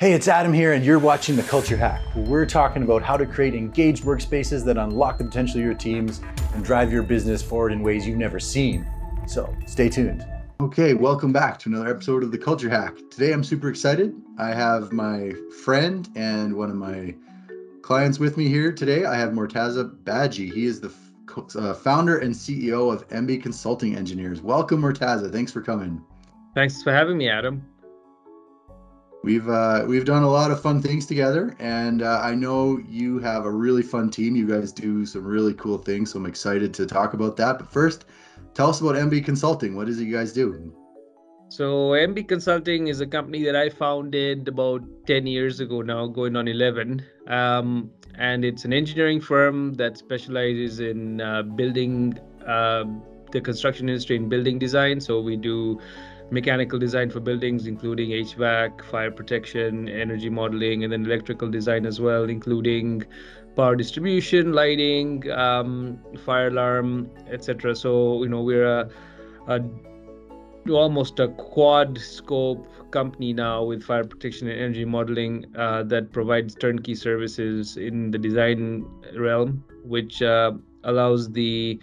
Hey, it's Adam here, and you're watching The Culture Hack, where we're talking about how to create engaged workspaces that unlock the potential of your teams and drive your business forward in ways you've never seen. So stay tuned. Okay, welcome back to another episode of The Culture Hack. Today I'm super excited. I have my friend and one of my clients with me here today. I have Moortaza Bhaiji. He is the founder and CEO of EMBE Consulting Engineers. Welcome, Moortaza. Thanks for coming. Thanks for having me, Adam. We've done a lot of fun things together, and I know you have a really fun team. You guys do some really cool things, so I'm excited to talk about that. But first, tell us about EMBE Consulting. What is it you guys do? So EMBE Consulting is a company that I founded about 10 years ago now, going on 11. And it's an engineering firm that specializes in building the construction industry in building design. So we do mechanical design for buildings, including HVAC, fire protection, energy modeling, and then electrical design as well, including power distribution, lighting, fire alarm, etc. So, we're a almost a quad scope company now with fire protection and energy modeling that provides turnkey services in the design realm, which allows the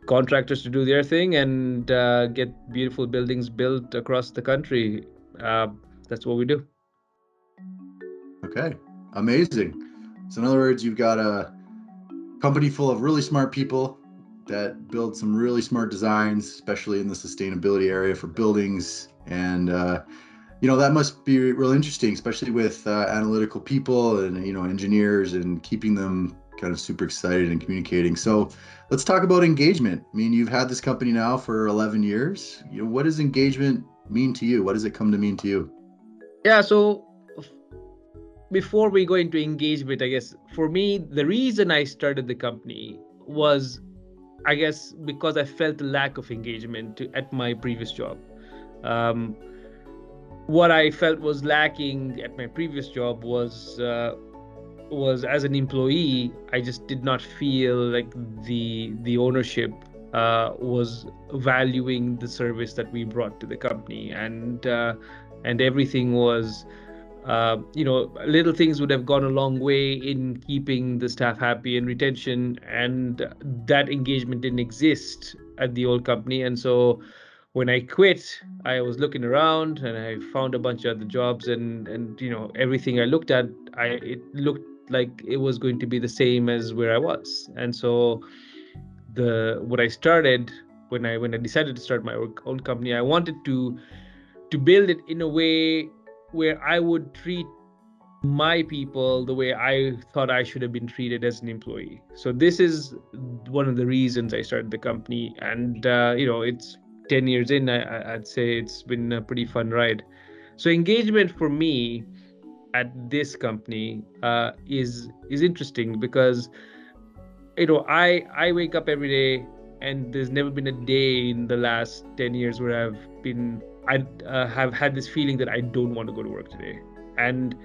contractors to do their thing and get beautiful buildings built across the country. That's what we do. Okay, amazing. So in other words, you've got a company full of really smart people that build some really smart designs, especially in the sustainability area for buildings. And, that must be real interesting, especially with analytical people and, engineers, and keeping them kind of super excited and communicating. So let's talk about engagement. I mean, you've had this company now for 11 years. What does engagement mean to you? What does it come to mean to you? Yeah, so before we go into engagement, I guess for me, the reason I started the company was, I guess, because I felt a lack of engagement at my previous job. What I felt was lacking at my previous job was as an employee, I just did not feel like the ownership was valuing the service that we brought to the company, and everything was. Little things would have gone a long way in keeping the staff happy and retention, and that engagement didn't exist at the old company. And so when I quit, I was looking around and I found a bunch of other jobs, and everything I looked at, it looked like it was going to be the same as where I was. And so what I started when I decided to start my own company, I wanted to build it in a way where I would treat my people the way I thought I should have been treated as an employee. So this is one of the reasons I started the company. And, it's 10 years in, I'd say it's been a pretty fun ride. So engagement for me at this company is interesting because, I wake up every day, and there's never been a day in the last 10 years where I have had this feeling that I don't want to go to work today. And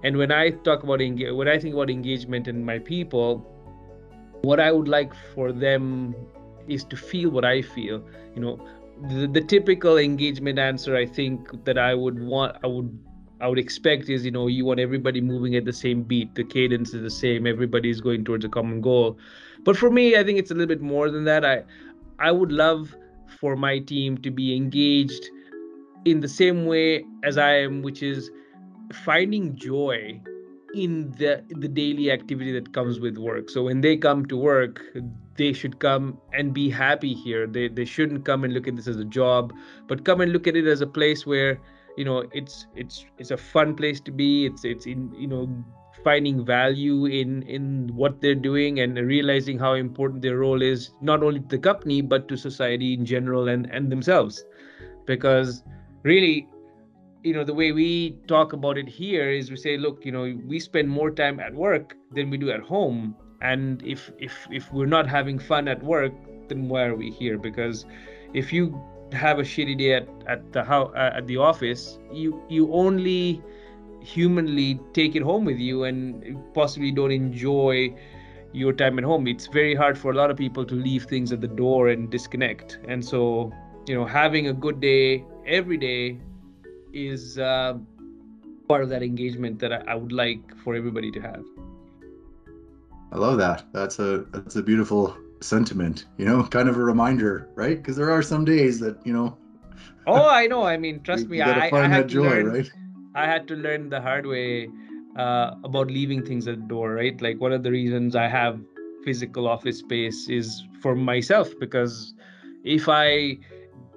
when I talk about when I think about engagement in my people, what I would like for them is to feel what I feel. The typical engagement answer I think that I would expect is, you want everybody moving at the same beat, the cadence is the same, everybody's going towards a common goal. But for me, I think it's a little bit more than that. I would love for my team to be engaged in the same way as I am, which is finding joy in the daily activity that comes with work. So when they come to work, they should come and be happy here. They shouldn't come and look at this as a job, but come and look at it as a place where it's a fun place to be. It's in finding value in what they're doing and realizing how important their role is, not only to the company but to society in general and themselves. Because really, the way we talk about it here is we say, look, we spend more time at work than we do at home. And if we're not having fun at work, then why are we here? Because if you have a shitty day at the office, you only humanly take it home with you and possibly don't enjoy your time at home. It's very hard for a lot of people to leave things at the door and disconnect. And so, having a good day every day is part of that engagement that I would like for everybody to have. I love that. That's a beautiful sentiment, kind of a reminder, right? Because there are some days that, Oh, I know. I mean, trust me, you got to I find had that to joy, learn. right? I had to learn the hard way about leaving things at the door, right? Like one of the reasons I have physical office space is for myself, because if I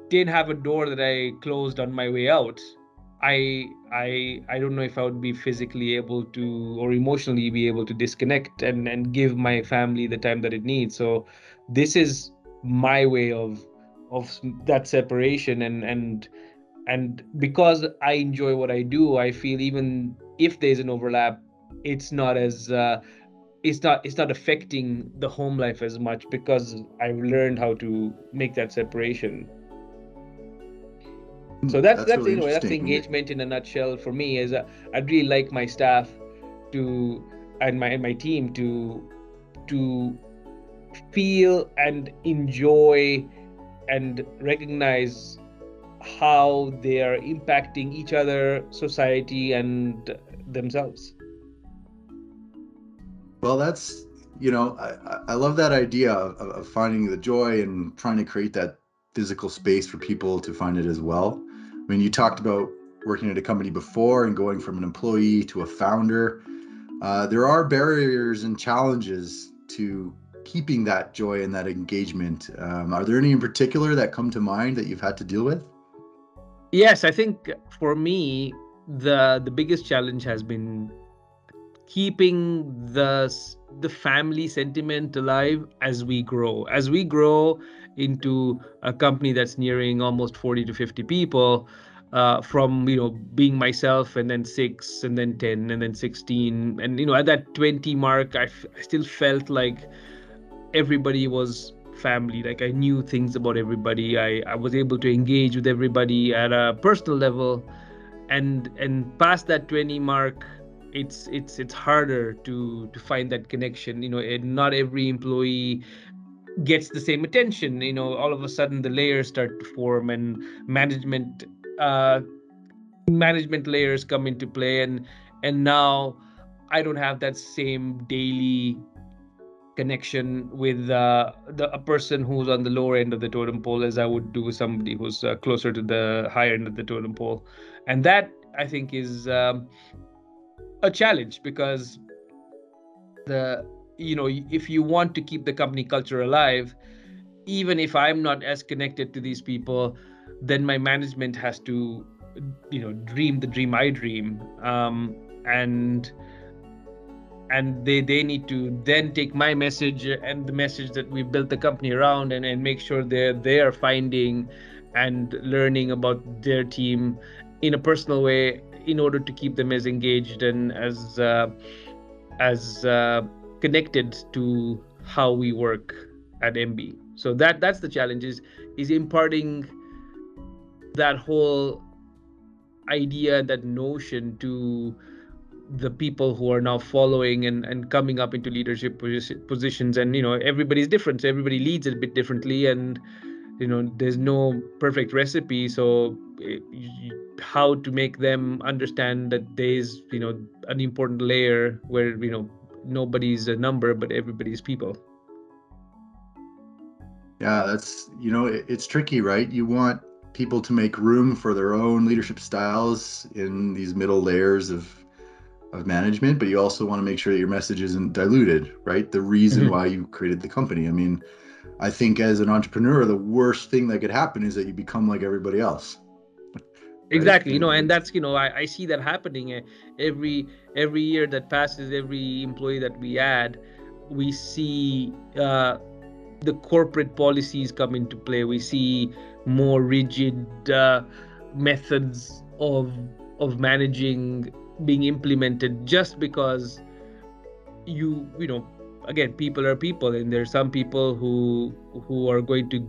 didn't have a door that I closed on my way out, I don't know if I would be physically able to or emotionally be able to disconnect and give my family the time that it needs. So this is my way of that separation, and because I enjoy what I do, I feel even if there's an overlap, it's not as it's not affecting the home life as much because I've learned how to make that separation. So That's that's really anyway, that's the interesting. engagement in a nutshell for me. Is I'd really like my staff to and my team to feel and enjoy and recognize how they are impacting each other, society, and themselves. Well, I love that idea of finding the joy and trying to create that physical space for people to find it as well. I mean, you talked about working at a company before and going from an employee to a founder. There are barriers and challenges to keeping that joy and that engagement. Are there any in particular that come to mind that you've had to deal with? Yes, I think for me the biggest challenge has been keeping the family sentiment alive as we grow into a company that's nearing almost 40 to 50 people, from being myself and then 6 and then 10 and then 16, and at that 20 mark I still felt like everybody was family. Like I knew things about everybody. I was able to engage with everybody at a personal level, and past that 20 mark, it's harder to find that connection. And not every employee gets the same attention. All of a sudden the layers start to form, and uh management layers come into play, and now I don't have that same daily connection with a person who's on the lower end of the totem pole as I would do with somebody who's closer to the higher end of the totem pole. And that I think is a challenge, because the if you want to keep the company culture alive, even if I'm not as connected to these people, then my management has to dream the dream I dream, and they need to then take my message and the message that we built the company around, and make sure they are finding and learning about their team in a personal way in order to keep them as engaged and as connected to how we work at EMBE. So that's the challenge, is imparting that whole idea, that notion to the people who are now following and coming up into leadership positions. And everybody's different, so everybody leads a bit differently, and there's no perfect recipe. So how to make them understand that there's an important layer where nobody's a number but everybody's people. Yeah, it's tricky, right? You want people to make room for their own leadership styles in these middle layers of management, but you also want to make sure that your message isn't diluted, right? The reason Mhm. why you created the company. I mean, I think as an entrepreneur, the worst thing that could happen is that you become like everybody else, right? Exactly, and that's I see that happening every year that passes, every employee that we add, we see the corporate policies come into play. We see more rigid methods of managing being implemented, just because again, people are people, and there's some people who are going to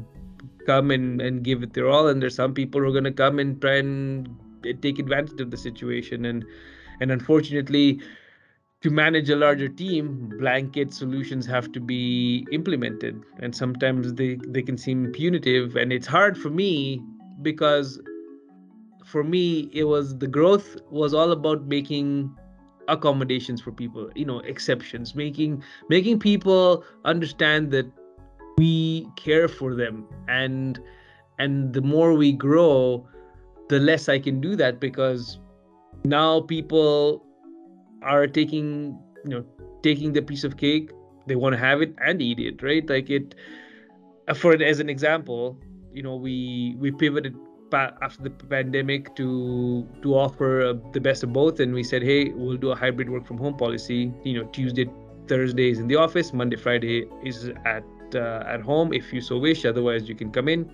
come and give it their all, and there's some people who are going to come and try and take advantage of the situation. And unfortunately, to manage a larger team, blanket solutions have to be implemented, and sometimes they can seem punitive, and it's hard for me because for me, it was the growth was all about making accommodations for people, exceptions, making people understand that we care for them. And the more we grow, the less I can do that, because now people are taking the piece of cake, they want to have it and eat it, right? Like it for as an example, we pivoted after the pandemic to offer the best of both, and we said, hey, we'll do a hybrid work from home policy. Tuesday, Thursday is in the office, Monday, Friday is at home if you so wish, otherwise you can come in.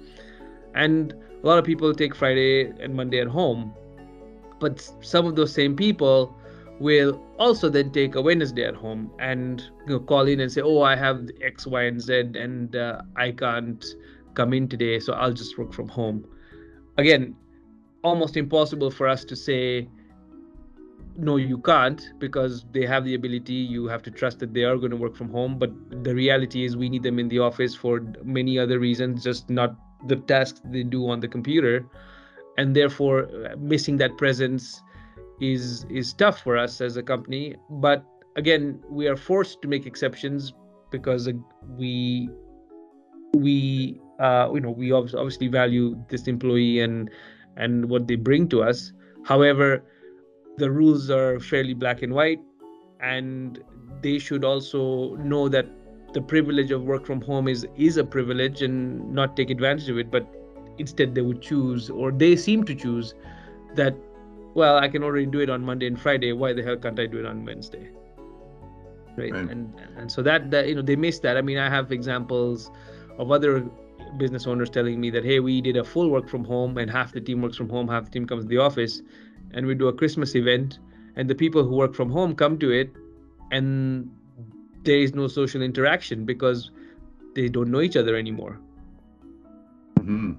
And a lot of people take Friday and Monday at home, but some of those same people will also then take a Wednesday at home and call in and say, oh, I have X, Y, and Z, and I can't come in today, so I'll just work from home. Again, almost impossible for us to say, no, you can't, because they have the ability. You have to trust that they are going to work from home. But the reality is we need them in the office for many other reasons, just not the tasks they do on the computer. And therefore, missing that presence is tough for us as a company. But again, we are forced to make exceptions because we obviously value this employee and what they bring to us. However, the rules are fairly black and white, and they should also know that the privilege of work from home is a privilege, and not take advantage of it. But instead, they would choose, or they seem to choose, that, well, I can already do it on Monday and Friday. Why the hell can't I do it on Wednesday? Right. And so that they miss that. I mean, I have examples of other business owners telling me that, hey, we did a full work from home, and half the team works from home, half the team comes to the office, and we do a Christmas event, and the people who work from home come to it, and there is no social interaction because they don't know each other anymore. Mm-hmm.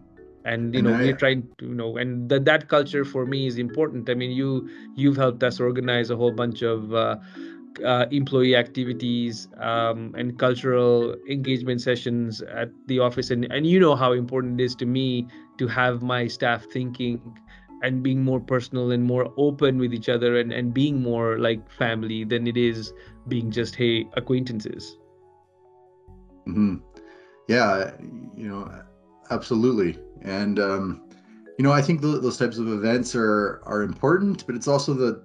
And we're trying to and that culture for me is important. I mean, you've helped us organize a whole bunch of employee activities and cultural engagement sessions at the office, and you know how important it is to me to have my staff thinking and being more personal and more open with each other, and being more like family than it is being just, hey, acquaintances. Mm-hmm. Yeah, absolutely. And I think those types of events are important, but it's also the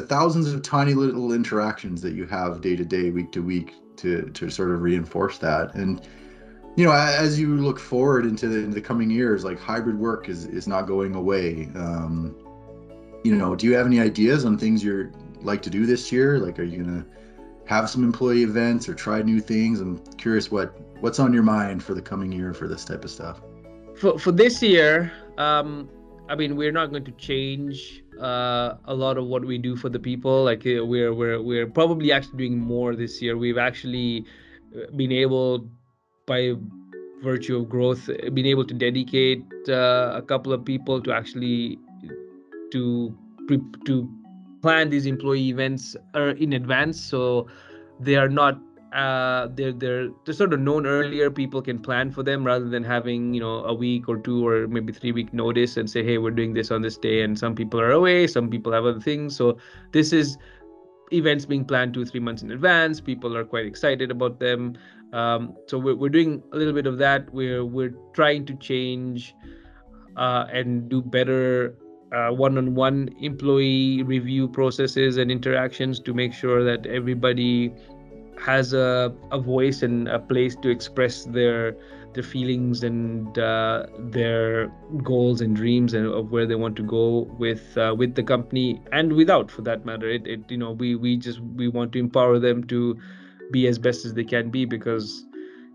thousands of tiny little interactions that you have day to day, week to week, to sort of reinforce that. And as you look forward into the coming years, like hybrid work is not going away. Do you have any ideas on things you're like to do this year? Like, are you gonna have some employee events or try new things? I'm curious what's on your mind for the coming year for this type of stuff. For this year, I mean, we're not going to change a lot of what we do for the people. Like we're probably actually doing more this year. We've actually been able, by virtue of growth, been able to dedicate a couple of people to actually to to plan these employee events in advance, so they are not they're sort of known earlier. People can plan for them rather than having a week or two or maybe 3 week notice and say, hey, we're doing this on this day, and some people are away, some people have other things. So this is events being planned 2-3 months in advance. People are quite excited about them. So we're doing a little bit of that. We're trying to change and do better one-on-one employee review processes and interactions to make sure that everybody has a voice and a place to express their feelings and their goals and dreams, and of where they want to go with the company and without, for that matter. We want to empower them to be as best as they can be, because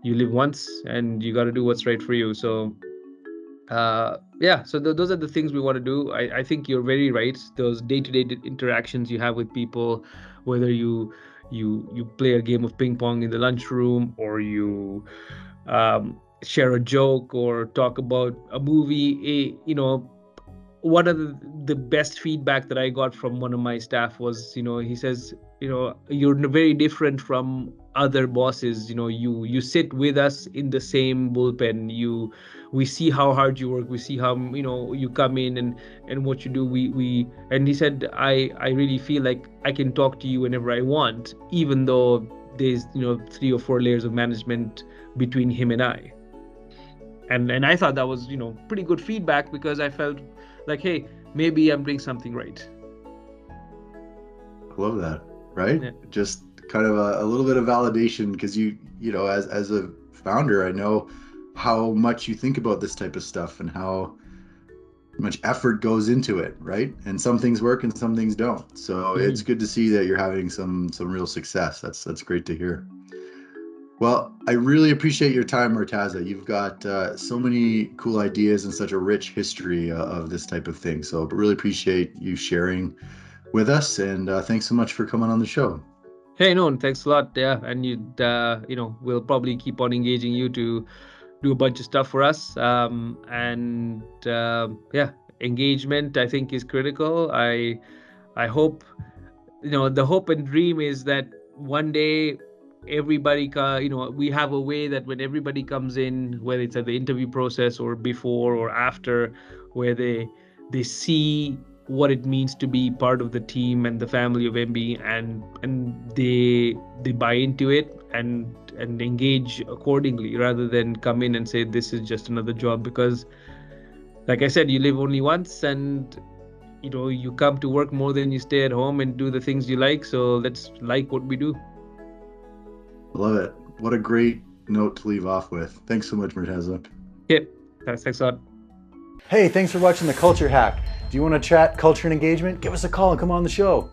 you live once and you got to do what's right for you. So yeah, so those are the things we want to do. I think you're very right. Those day-to-day interactions you have with people, whether you play a game of ping pong in the lunchroom, or you share a joke or talk about a movie. One of the best feedback that I got from one of my staff was, he says, you're very different from other bosses. You sit with us in the same bullpen. We see how hard you work. We see how you come in and what you do. We And he said, I really feel like I can talk to you whenever I want, even though there's 3 or 4 layers of management between him and I. And I thought that was pretty good feedback, because I felt like, hey, maybe I'm doing something right. I love that, right? Yeah. Just kind of a little bit of validation, because as a founder, I know how much you think about this type of stuff and how much effort goes into it, right? And some things work and some things don't. So it's good to see that you're having some real success. That's great to hear. Well, I really appreciate your time, Moortaza. You've got so many cool ideas and such a rich history of this type of thing. So really appreciate you sharing with us, and thanks so much for coming on the show. Hey, no, thanks a lot. Yeah, and we'll probably keep on engaging you to do a bunch of stuff for us. And yeah, engagement I think is critical. I hope, the hope and dream is that one day everybody we have a way that when everybody comes in, whether it's at the interview process or before or after, where they see what it means to be part of the team and the family of EMBE, and they buy into it and engage accordingly, rather than come in and say this is just another job. Because like I said, you live only once, and you come to work more than you stay at home and do the things you like. So let's like what we do. Love it. What a great note to leave off with. Thanks so much, Moortaza. Yeah, thanks a lot. Hey, thanks for watching The Culture Hack. Do you want to chat culture and engagement? Give us a call and come on the show.